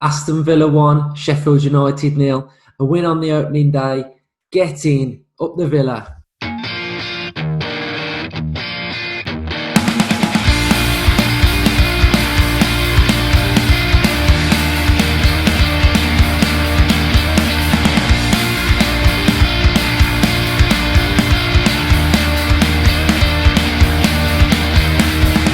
Aston Villa 1, Sheffield United 0. A win on the opening day. Get in, up the Villa.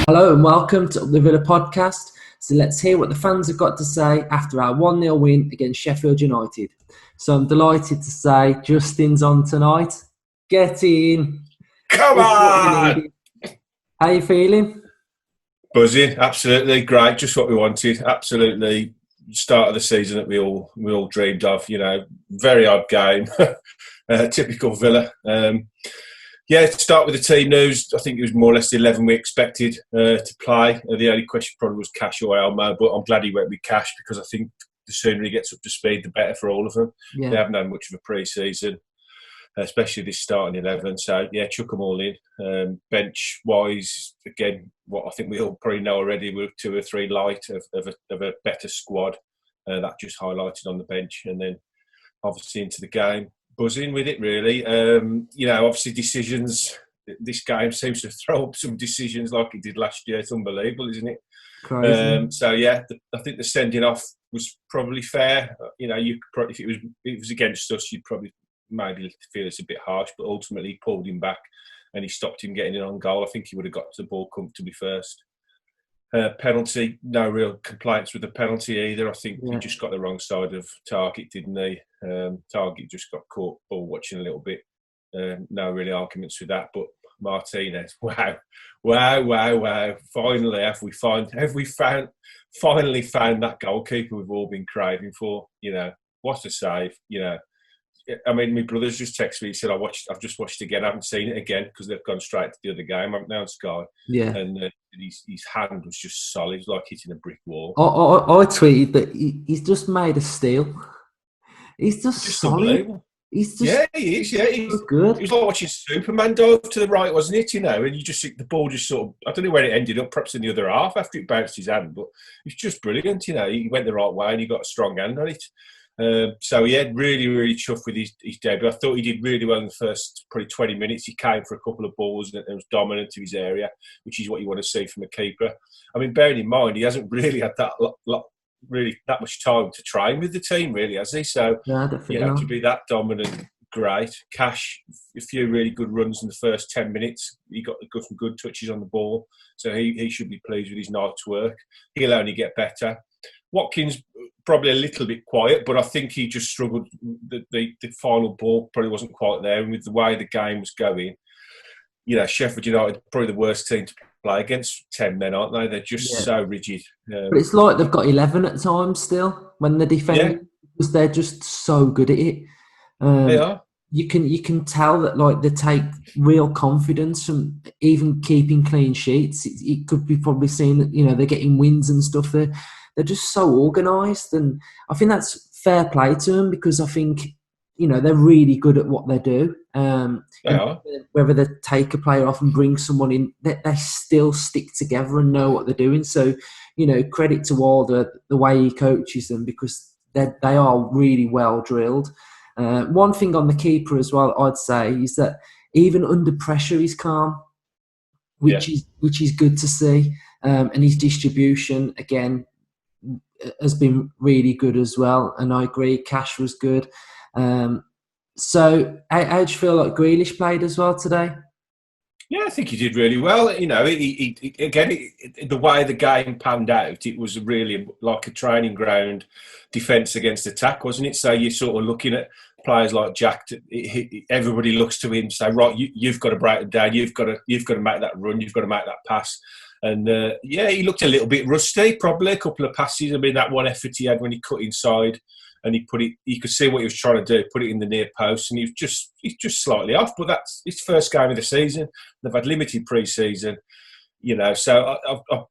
Hello and welcome to Up the Villa podcast. So let's hear what the fans have got to say after our 1-0 win against Sheffield United. So I'm delighted to say Justin's on tonight. Get in. Come on! How are you feeling? Buzzing, absolutely great. Just what we wanted. Absolutely, start of the season that we all dreamed of. You know, very odd game, typical Villa. To start with the team news, I think it was more or less the 11 we expected to play. The only question probably was Cash or Elmo, but I'm glad he went with Cash because I think the sooner he gets up to speed, the better for all of them. Yeah. They haven't had much of a pre-season, especially this starting 11. So, yeah, chuck them all in. Bench-wise, again, what I think we all probably know already, we're 2 or 3 light of a better squad. That just highlighted on the bench. And then, obviously, into the game. Buzzing with it, really. Obviously decisions. This game seems to throw up some decisions like it did last year. It's unbelievable, isn't it? Crazy. I think the sending off was probably fair. If it was against us, you'd probably maybe feel it's a bit harsh. But ultimately, he pulled him back and he stopped him getting in on goal. I think he would have got to the ball comfortably first. Penalty, no real complaints with the penalty either. I think he just got the wrong side of target, didn't he? Target just got caught ball watching a little bit. No really arguments with that. But Martinez, wow. Finally, have we finally found that goalkeeper we've all been craving for? You know, what a save! You know, I mean, my brother's just texted me. He said, I've just watched it again. I haven't seen it again because they've gone straight to the other game, haven't they, on Sky? Yeah. And his hand was just solid. It was like hitting a brick wall. I tweeted that he's just made a steal. He's just solid. Unbelievable. He's just he is. Yeah, he's good. It was like watching Superman dive to the right, wasn't it? You know, and you just see the ball just sort of, I don't know where it ended up, perhaps in the other half after it bounced his hand, but it's just brilliant. You know, he went the right way and he got a strong hand on it. Really, really chuffed with his debut. I thought he did really well in the first probably 20 minutes. He came for a couple of balls and was dominant to his area, which is what you want to see from a keeper. I mean, bearing in mind, he hasn't really had that much time to train with the team, really, has he? So, to be that dominant, great. Cash, a few really good runs in the first 10 minutes. He got some good touches on the ball. So he should be pleased with his night's work. He'll only get better. Watkins, probably a little bit quiet, but I think he just struggled. The final ball probably wasn't quite there. And with the way the game was going, you know, Sheffield United, probably the worst team to play against 10 men, aren't they? They're just so rigid. But it's like they've got 11 at times still when they're defending because they're just so good at it. They are. You can tell that like they take real confidence from even keeping clean sheets. It could be probably seen that, you know, they're getting wins and stuff. They're just so organised, and I think that's fair play to them because I think, you know, they're really good at what they do. They are. Whether they take a player off and bring someone in, they still stick together and know what they're doing. So, you know, credit to Alder, the way he coaches them because they are really well drilled. One thing on the keeper as well, I'd say, is that even under pressure, he's calm, which is good to see. And his distribution, again, has been really good as well. And I agree, Cash was good. So how do you feel like Grealish played as well today? Yeah, I think he did really well. You know, the way the game panned out, it was really like a training ground defence against attack, wasn't it? So you're sort of looking at players like Jack. Everybody looks to him, say, right, you've got to break them down. You've got to make that run. You've got to make that pass. And he looked a little bit rusty. Probably a couple of passes. I mean, that one effort he had when he cut inside. And he put it. You could see what he was trying to do. Put it in the near post, and he's just slightly off. But that's his first game of the season. They've had limited pre-season, you know. So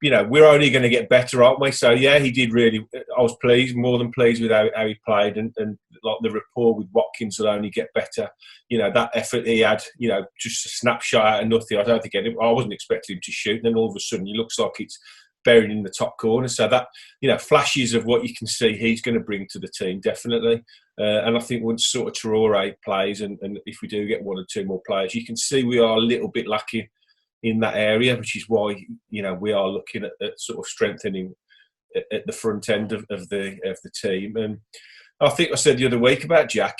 we're only going to get better, aren't we? So yeah, he did really. I was pleased, more than pleased with how he played, and like the rapport with Watkins will only get better. You know, that effort he had. You know, just a snapshot out of nothing. I don't think I wasn't expecting him to shoot. And then all of a sudden, he looks like it's buried in the top corner. So that, flashes of what you can see he's going to bring to the team, definitely. And I think once sort of Traore plays, and if we do get one or two more players, you can see we are a little bit lacking in that area, which is why, we are looking at sort of strengthening at the front end of the team. And I think I said the other week about Jack,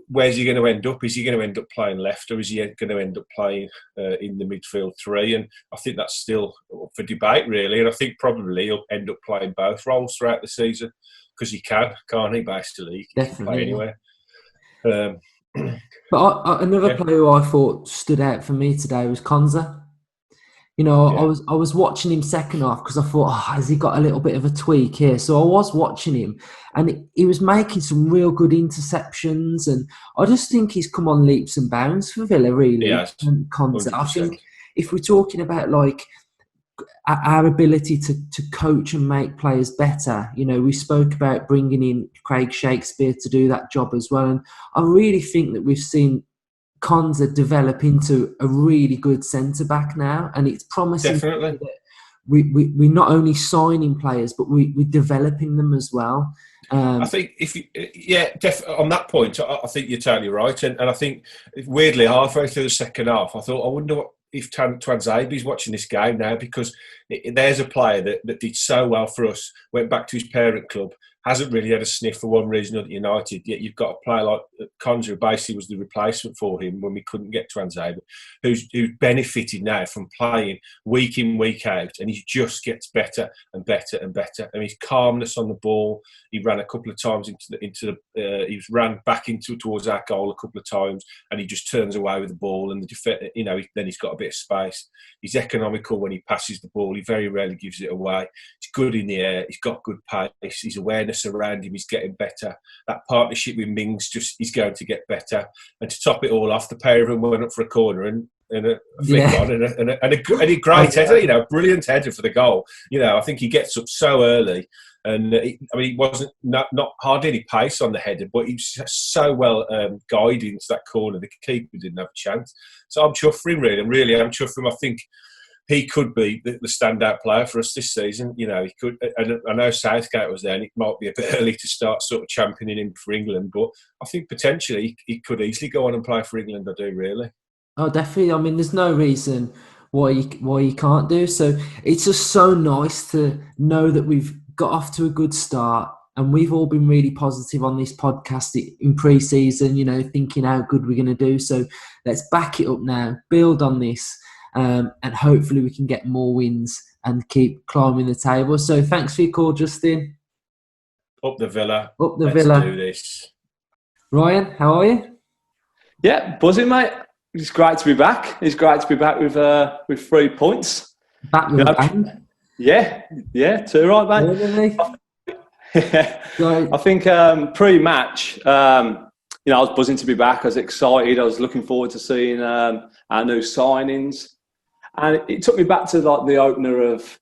where's he going to end up? Is he going to end up playing left, or is he going to end up playing in the midfield three? And I think that's still up for debate, really. And I think probably he'll end up playing both roles throughout the season, because he can't he, basically? He can play anywhere. But another player who I thought stood out for me today was Konza. I was watching him second half because I thought, has he got a little bit of a tweak here? So I was watching him, and he was making some real good interceptions, and I just think he's come on leaps and bounds for Villa, really. Yes, Konza. I think if we're talking about like our ability to coach and make players better, we spoke about bringing in Craig Shakespeare to do that job as well, and I really think that we've seen Konza develop into a really good centre-back now, and it's promising. Definitely. That we're not only signing players, but we're developing them as well. I think on that point, I think you're totally right. And I think, weirdly, halfway through the second half, I thought, I wonder if Tuanzebe's watching this game now, because there's a player that did so well for us, went back to his parent club, hasn't really had a sniff for one reason or another at United, yet you've got a player like Konza, who basically was the replacement for him when we couldn't get Tuanzebe, who's benefited now from playing week in, week out, and he just gets better and better and better. I mean, his calmness on the ball, he ran a couple of times he ran back towards our goal a couple of times, and he just turns away with the ball, and then he's got a bit of space. He's economical when he passes the ball. He very rarely gives it away. He's good in the air. He's got good pace. His awareness around him is getting better. That partnership with Mings is going to get better. And to top it all off, the pair of them went up for a corner and a flick on and a great header, brilliant header for the goal. I think he gets up so early, and he wasn't not hardly any pace on the header, but he was so well guided into that corner. The keeper didn't have a chance. So I'm chuffed for him, really. I'm chuffed for him. I think he could be the standout player for us this season. He could. I know Southgate was there, and it might be a bit early to start sort of championing him for England, but I think potentially he could easily go on and play for England. I do, really. Oh, definitely. I mean, there's no reason why you can't do. So it's just so nice to know that we've got off to a good start, and we've all been really positive on this podcast in pre-season, thinking how good we're going to do. So let's back it up now, build on this, and hopefully we can get more wins and keep climbing the table. So thanks for your call, Justin. Up the Villa. Let's do this. Ryan, how are you? Yeah, buzzing, mate. It's great to be back. It's great to be back with 3 points. Back with a bang? Yeah, 2 right, mate. Really? I think pre-match, I was buzzing to be back. I was excited. I was looking forward to seeing our new signings. And it took me back to like the opener of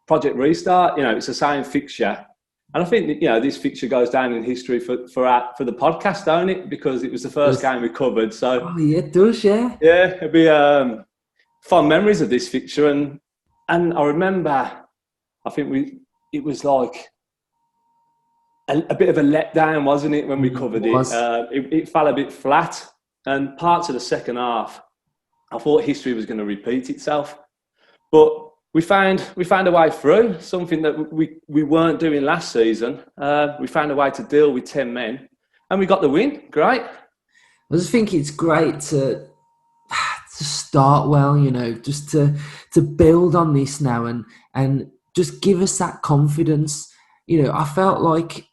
Project Restart. It's the same fixture. And I think this fixture goes down in history for the podcast, don't it? Because it was the first game we covered. So yeah, it does, yeah. Yeah, it'd be fond memories of this fixture, and I remember, I think it was like a bit of a letdown, wasn't it, when we covered it? It fell a bit flat, and parts of the second half, I thought history was going to repeat itself, but we found a way through, something that we weren't doing last season. We found a way to deal with 10 men, and we got the win. Great. I just think it's great to start well, just to build on this now and just give us that confidence. I felt like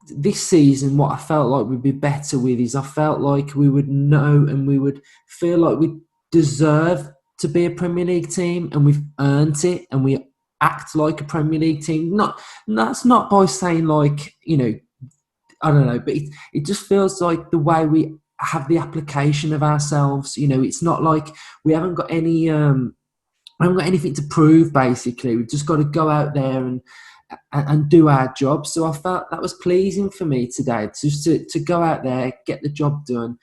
this season, what I felt like we'd be better with is I felt like we would know and we would feel like we deserve to be a Premier League team, and we've earned it, and we act like a Premier League team. That's not by saying like, I don't know, but it just feels like the way we have the application of ourselves. It's not like we haven't got any, I haven't got anything to prove. Basically, we've just got to go out there and do our job. So I felt that was pleasing for me today, just to go out there, get the job done.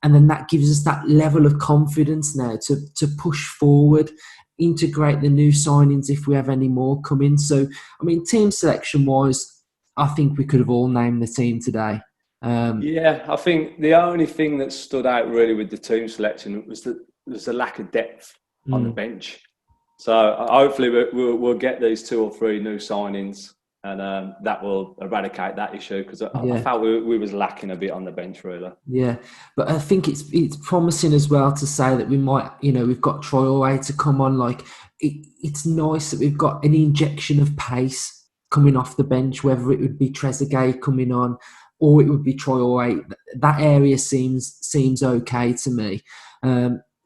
And then that gives us that level of confidence now to push forward integrate the new signings if we have any more coming. So, I mean, team selection wise, I think we could have all named the team today. Yeah, I think the only thing that stood out really with the team selection was that there's a lack of depth on the bench. So hopefully we'll get these 2 or 3 new signings, and that will eradicate that issue, because I felt we was lacking a bit on the bench really. Yeah, but I think it's promising as well to say that we might, we've got Traore to come on. Like it's nice that we've got an injection of pace coming off the bench, whether it would be Trezeguet coming on or it would be Traore. That area seems okay to me.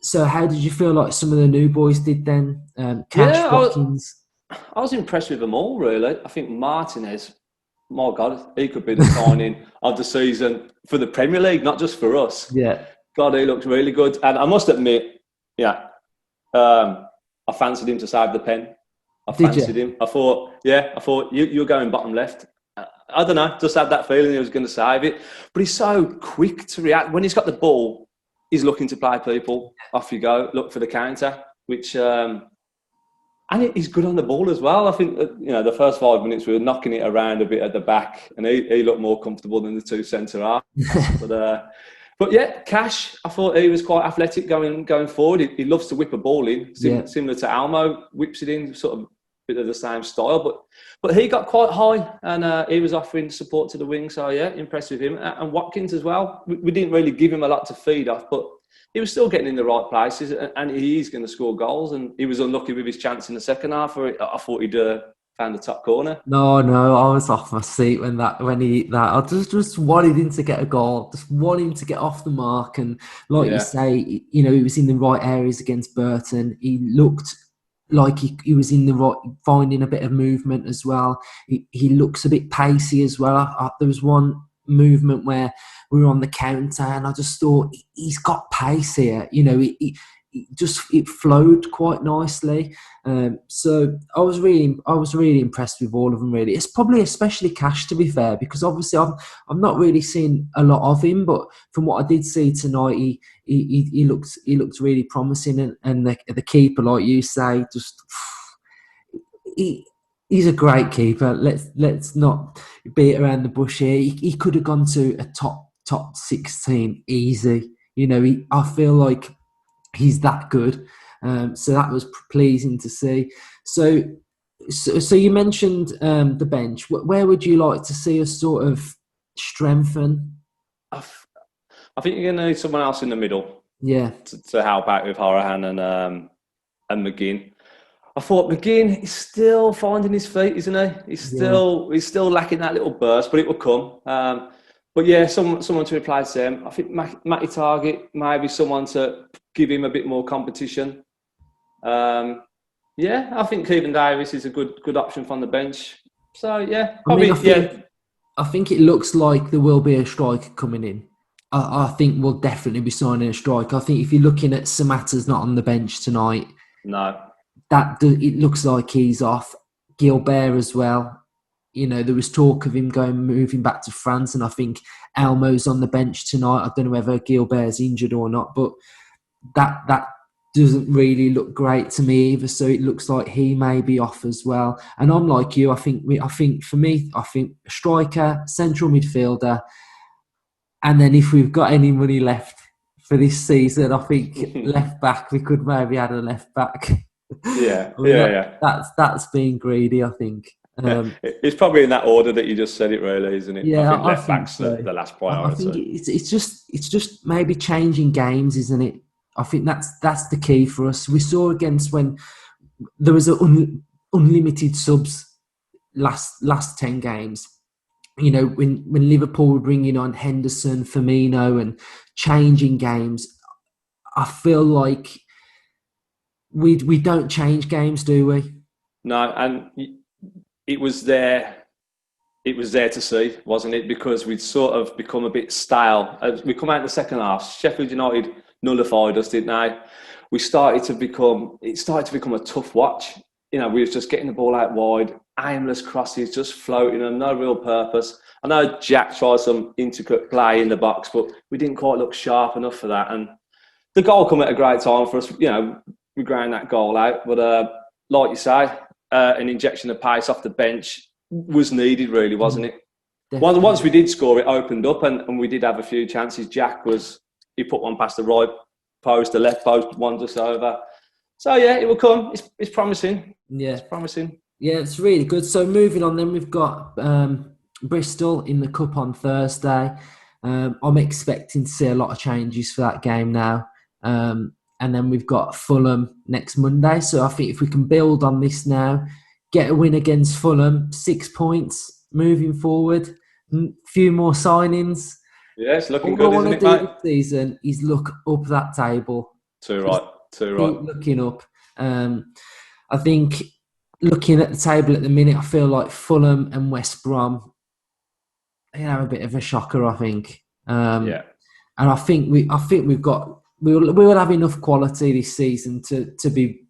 So how did you feel like some of the new boys did then? Cash, Watkins? I was impressed with them all, really. I think Martinez, my God, he could be the signing of the season for the Premier League, not just for us. Yeah. God, he looks really good. And I must admit, I fancied him to save the pen. I fancied him. I thought you're going bottom left. I don't know, just had that feeling he was going to save it. But he's so quick to react. When he's got the ball, he's looking to play people. Off you go, look for the counter, which... and he's good on the ball as well. I think the first 5 minutes we were knocking it around a bit at the back, and he looked more comfortable than the 2 centre halves. But yeah, Cash, I thought he was quite athletic going forward. He loves to whip a ball in, similar to Almo, whips it in, sort of a bit of the same style. But he got quite high, and he was offering support to the wing. So yeah, impressed with him. And Watkins as well. We didn't really give him a lot to feed off, but he was still getting in the right places, and he's going to score goals. And he was unlucky with his chance in the second half. I thought he'd found the top corner. No, I was off my seat when he hit that. I just wanted him to get a goal, just want him to get off the mark. And like you say, he was in the right areas against Burton. He looked like he was in the right, finding a bit of movement as well. He looks a bit pacey as well. There was one movement where we were on the counter, and I just thought he's got pace here. It flowed quite nicely. So I was really impressed with all of them. Really, it's probably especially Cash, to be fair, because obviously I'm not really seeing a lot of him, but from what I did see tonight, he looked really promising, and the keeper, like you say, just he's a great keeper. Let's not beat around the bush here. He could have gone to a top 16 easy. I feel like he's that good. So that was pleasing to see. So you mentioned the bench. Where would you like to see us sort of strengthen? I think you're going to need someone else in the middle. Yeah. To help out with Horahan and McGinn. I thought McGinn is still finding his feet, isn't he? He's still lacking that little burst, but it will come. But yeah, someone to replace him. I think Matty Target, maybe someone to give him a bit more competition. I think Kevin Davis is a good option from the bench. So yeah, probably, I think it looks like there will be a striker coming in. I think we'll definitely be signing a striker. I think if you're looking at Samatta's not on the bench tonight, no, it looks like he's off. Gilbert as well. There was talk of him moving back to France, and I think Elmo's on the bench tonight. I don't know whether Gilbert's injured or not, but that doesn't really look great to me either. So it looks like he may be off as well. And I'm like you. I think striker, central midfielder, and then if we've got any money left for this season, I think left back, we could maybe add a left back. Yeah. That's being greedy, I think. It's probably in that order that you just said it, really, isn't it? Yeah, I think left back's so. the last priority. I think it's just maybe changing games, isn't it? I think that's the key for us. We saw against when there was unlimited subs last 10 games. When Liverpool were bringing on Henderson, Firmino, and changing games, I feel like we don't change games, do we? No, and it was there to see, wasn't it? Because we'd sort of become a bit stale. As we come out in the second half, Sheffield United nullified us, didn't they? It started to become a tough watch. We were just getting the ball out wide, aimless crosses, just floating, and no real purpose. I know Jack tried some intricate play in the box, but we didn't quite look sharp enough for that. And the goal came at a great time for us. We ground that goal out. But like you say, an injection of pace off the bench was needed, really, wasn't it? Definitely. Once we did score, it opened up, and we did have a few chances. He put one past the right post, the left post, one just over. So yeah, it will come. It's promising. Yeah, it's promising. Yeah, it's really good. So moving on, then we've got Bristol in the cup on Thursday. I'm expecting to see a lot of changes for that game now. And then we've got Fulham next Monday. So I think if we can build on this now, get a win against Fulham, 6 points moving forward, few more signings. Yeah, it's looking good, isn't it, mate? All I want to do this season is look up that table. Too right. Keep looking up. I think looking at the table at the minute, I feel like Fulham and West Brom, they have a bit of a shocker, I think. And I think we'll have enough quality this season to be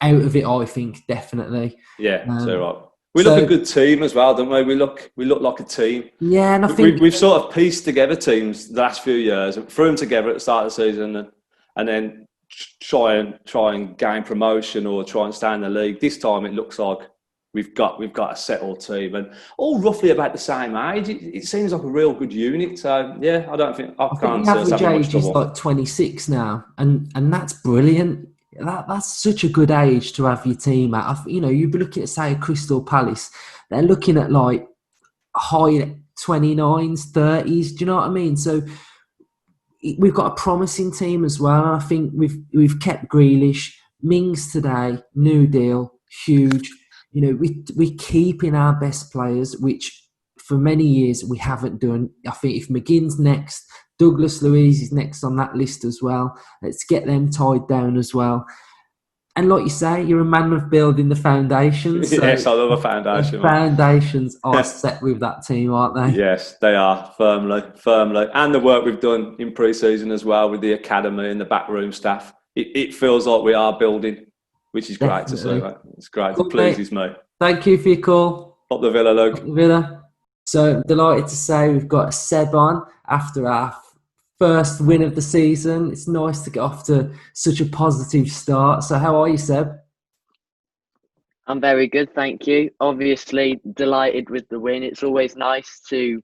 out of it. I think definitely. Yeah, so right. We look a good team as well, don't we? We look like a team. Yeah, and I think we've sort of pieced together teams the last few years and threw them together at the start of the season, and then try and gain promotion or try and stay in the league. This time it looks like we've got a settled team and all roughly about the same age. It seems like a real good unit. So yeah, I think the average age is like 26 now, and that's brilliant. That's such a good age to have your team at. You'd be looking at, say, Crystal Palace. They're looking at like high 29s, 30s. Do you know what I mean? So we've got a promising team as well. I think we've kept Grealish, Mings today, new deal, huge. We're keeping our best players, which for many years we haven't done. I think if McGinn's next, Douglas Luiz is next on that list as well. Let's get them tied down as well. And like you say, you're a man of building the foundations. So yes, I love a foundation. The foundations are set with that team, aren't they? Yes, they are, firmly. And the work we've done in pre-season as well with the academy and the backroom staff. It feels like we are building, which is great to see. Mate. It's great. It pleases me. Thank you for your call. Up the Villa, Luke. Up the Villa. So delighted to say we've got Seb on after our first win of the season. It's nice to get off to such a positive start. So how are you, Seb? I'm very good, thank you. Obviously delighted with the win. It's always nice to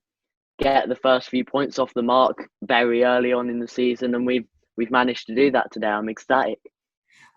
get the first few points off the mark very early on in the season, and we've managed to do that today. I'm ecstatic.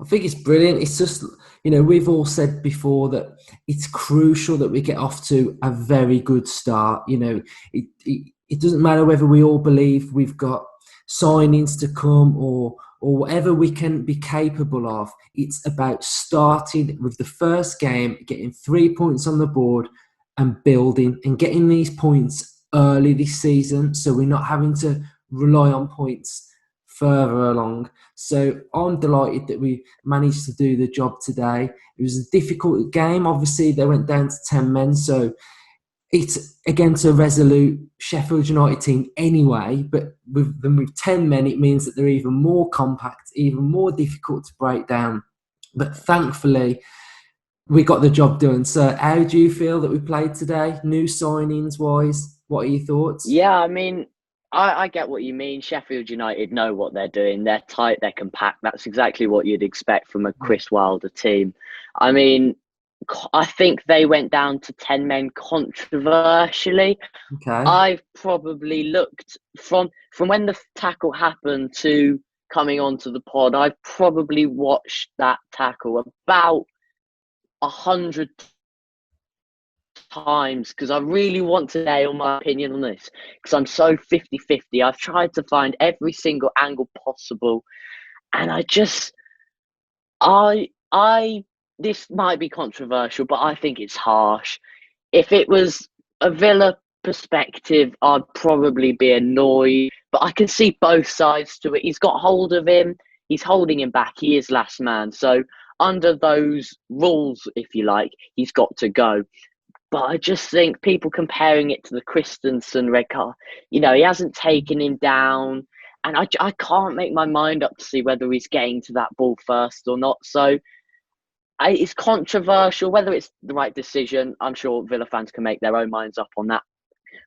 I think it's brilliant. It's just, we've all said before that it's crucial that we get off to a very good start. It doesn't matter whether we all believe we've got signings to come or whatever we can be capable of. It's about starting with the first game, getting 3 points on the board and building and getting these points early this season, so we're not having to rely on points further along. So I'm delighted that we managed to do the job today. It was a difficult game. Obviously, they went down to 10 men, so it's against a resolute Sheffield United team anyway, but with 10 men, it means that they're even more compact, even more difficult to break down. But thankfully, we got the job done. So how do you feel that we played today, new signings-wise? What are your thoughts? Yeah, I mean, I get what you mean. Sheffield United know what they're doing. They're tight, they're compact. That's exactly what you'd expect from a Chris Wilder team. I mean, I think they went down to 10 men controversially. Okay. I've probably looked from when the tackle happened to coming onto the pod, I've probably watched that tackle about 100 times because I really want to nail my opinion on this because I'm so 50-50. I've tried to find every single angle possible, and this might be controversial, but I think it's harsh. If it was a Villa perspective, I'd probably be annoyed, but I can see both sides to it. He's got hold of him. He's holding him back. He is last man. So under those rules, if you like, he's got to go. But I just think people comparing it to the Christensen red card, he hasn't taken him down. And I can't make my mind up to see whether he's getting to that ball first or not. So it's controversial. Whether it's the right decision, I'm sure Villa fans can make their own minds up on that.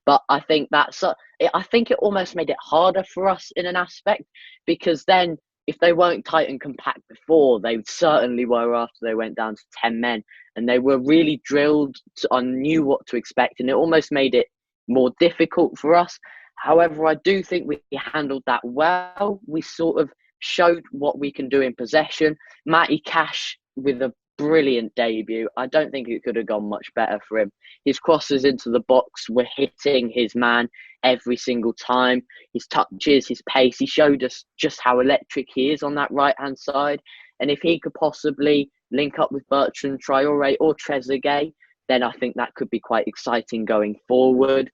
But I think I think it almost made it harder for us in an aspect because then if they weren't tight and compact before, they certainly were after they went down to 10 men. And they were really drilled on knew what to expect, and it almost made it more difficult for us. However, I do think we handled that well. We sort of showed what we can do in possession. Matty Cash with a brilliant debut. I don't think it could have gone much better for him. His crosses into the box were hitting his man every single time. His touches, his pace, he showed us just how electric he is on that right-hand side. And if he could possibly link up with Bertrand Traoré or Trezeguet, then I think that could be quite exciting going forward.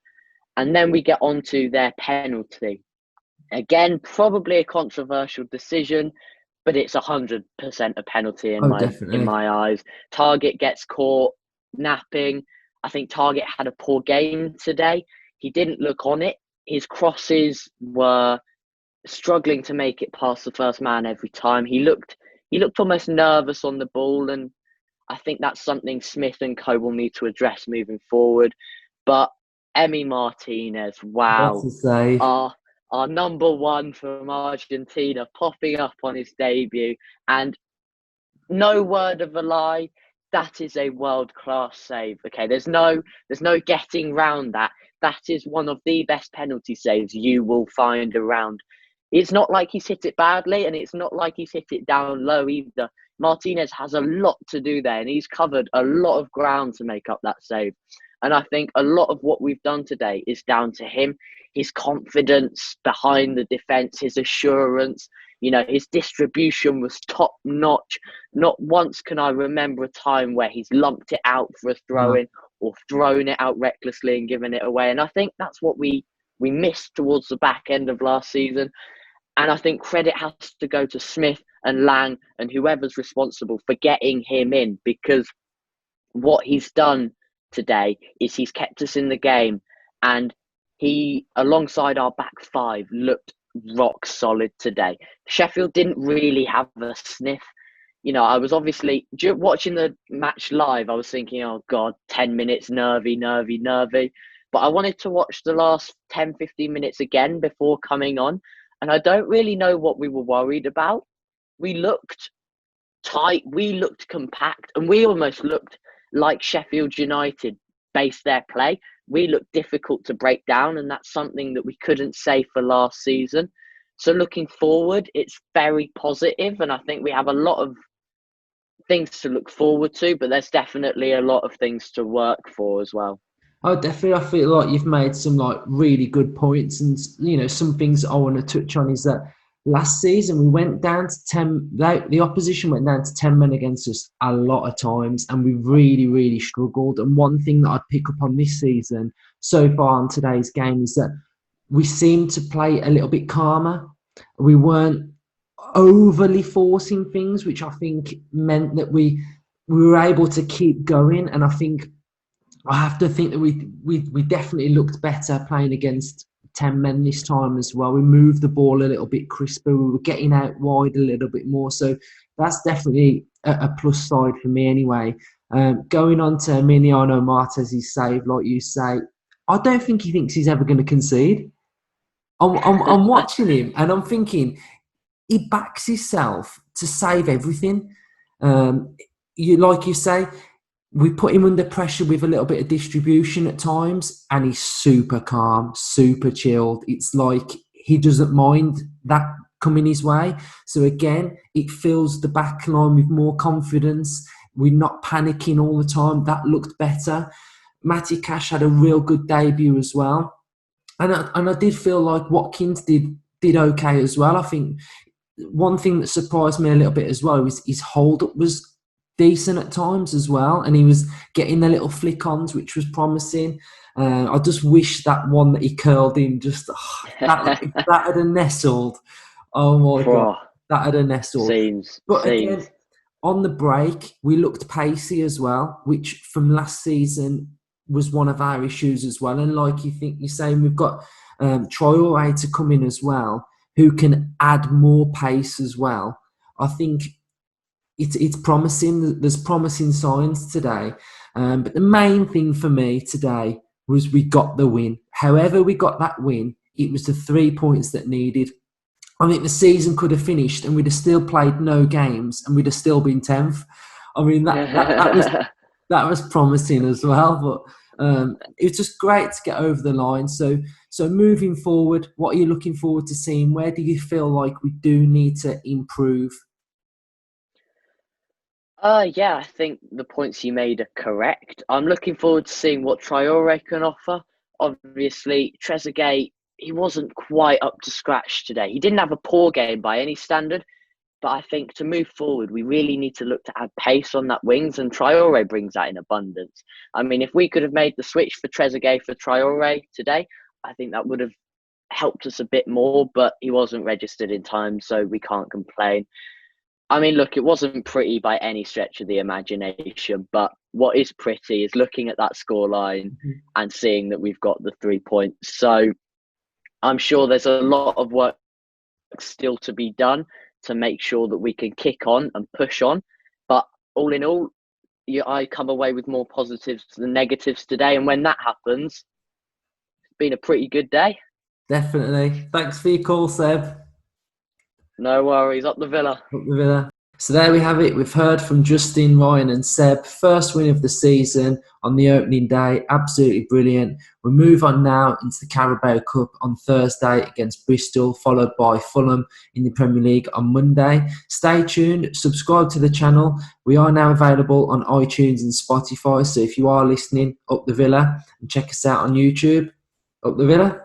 And then we get on to their penalty. Again, probably a controversial decision, but it's 100% a penalty in my eyes. Target gets caught napping. I think Target had a poor game today. He didn't look on it. His crosses were struggling to make it past the first man every time. He looked almost nervous on the ball, and I think that's something Smith and co will need to address moving forward. But Emi Martinez, wow. What to say? Our number one from Argentina popping up on his debut, and no word of a lie, that is a world-class save. Okay, there's no getting round that. That is one of the best penalty saves you will find around. It's not like he's hit it badly, and it's not like he's hit it down low either. Martinez has a lot to do there, and he's covered a lot of ground to make up that save. And I think a lot of what we've done today is down to him, his confidence behind the defence, his assurance. His distribution was top notch. Not once can I remember a time where he's lumped it out for a throw-in or thrown it out recklessly and given it away. And I think that's what we missed towards the back end of last season. And I think credit has to go to Smith and Lang and whoever's responsible for getting him in, because what he's done today is he's kept us in the game, and he, alongside our back five, looked rock solid today. Sheffield didn't really have a sniff. I was obviously watching the match live. I was thinking, oh God, 10 minutes, nervy. But I wanted to watch the last 10, 15 minutes again before coming on. And I don't really know what we were worried about. We looked tight. We looked compact, and we almost looked like Sheffield United based their play. We looked difficult to break down, and that's something that we couldn't say for last season. So looking forward, it's very positive, and I think we have a lot of things to look forward to, but there's definitely a lot of things to work for as well. Oh, definitely. I feel like you've made some really good points, and some things I want to touch on is that last season we went down to 10. The opposition went down to 10 men against us a lot of times, and we really, really struggled. And one thing that I'd pick up on this season so far in today's game is that we seemed to play a little bit calmer. We weren't overly forcing things, which I think meant that we were able to keep going. And I have to think that we definitely looked better playing against 10 men this time as well. We moved the ball a little bit crisper. We were getting out wide a little bit more. So that's definitely a plus side for me anyway. Going on to Emiliano Martinez's save, like you say, I don't think he thinks he's ever going to concede. I'm watching him and I'm thinking he backs himself to save everything. Like you say, we put him under pressure with a little bit of distribution at times, and he's super calm, super chilled. It's like he doesn't mind that coming his way. So again, it fills the back line with more confidence. We're not panicking all the time. That looked better. Matty Cash had a real good debut as well. And I did feel like Watkins did okay as well. I think one thing that surprised me a little bit as well was his hold-up was decent at times as well, and he was getting the little flick-ons, which was promising. I just wish that one that he curled in, that had a nestled. Oh my God, that had a nestled. But again, on the break, we looked pacey as well, which from last season was one of our issues as well. And like you're saying, we've got Traoré to come in as well, who can add more pace as well. I think it's promising. There's promising signs today. But the main thing for me today was we got the win. However we got that win, it was the 3 points that needed. I think the season could have finished and we'd have still played no games and we'd have still been 10th. I mean, that was promising as well, but it's just great to get over the line. So moving forward, what are you looking forward to seeing? Where do you feel like we do need to improve? Yeah, I think the points you made are correct. I'm looking forward to seeing what Traore can offer. Obviously, Trezeguet, he wasn't quite up to scratch today. He didn't have a poor game by any standard, but I think to move forward, we really need to look to add pace on that wings, and Traore brings that in abundance. I mean, if we could have made the switch for Trezeguet for Traore today, I think that would have helped us a bit more, but he wasn't registered in time, so we can't complain. I mean, look, it wasn't pretty by any stretch of the imagination, but what is pretty is looking at that scoreline and seeing that we've got the 3 points. So I'm sure there's a lot of work still to be done to make sure that we can kick on and push on. But all in all, I come away with more positives than negatives today. And when that happens, it's been a pretty good day. Definitely. Thanks for your call, Seb. No worries. Up the Villa. Up the Villa. So there we have it. We've heard from Justin, Ryan and Seb. First win of the season on the opening day. Absolutely brilliant. We'll move on now into the Carabao Cup on Thursday against Bristol, followed by Fulham in the Premier League on Monday. Stay tuned. Subscribe to the channel. We are now available on iTunes and Spotify. So if you are listening, Up the Villa, and check us out on YouTube. Up the Villa.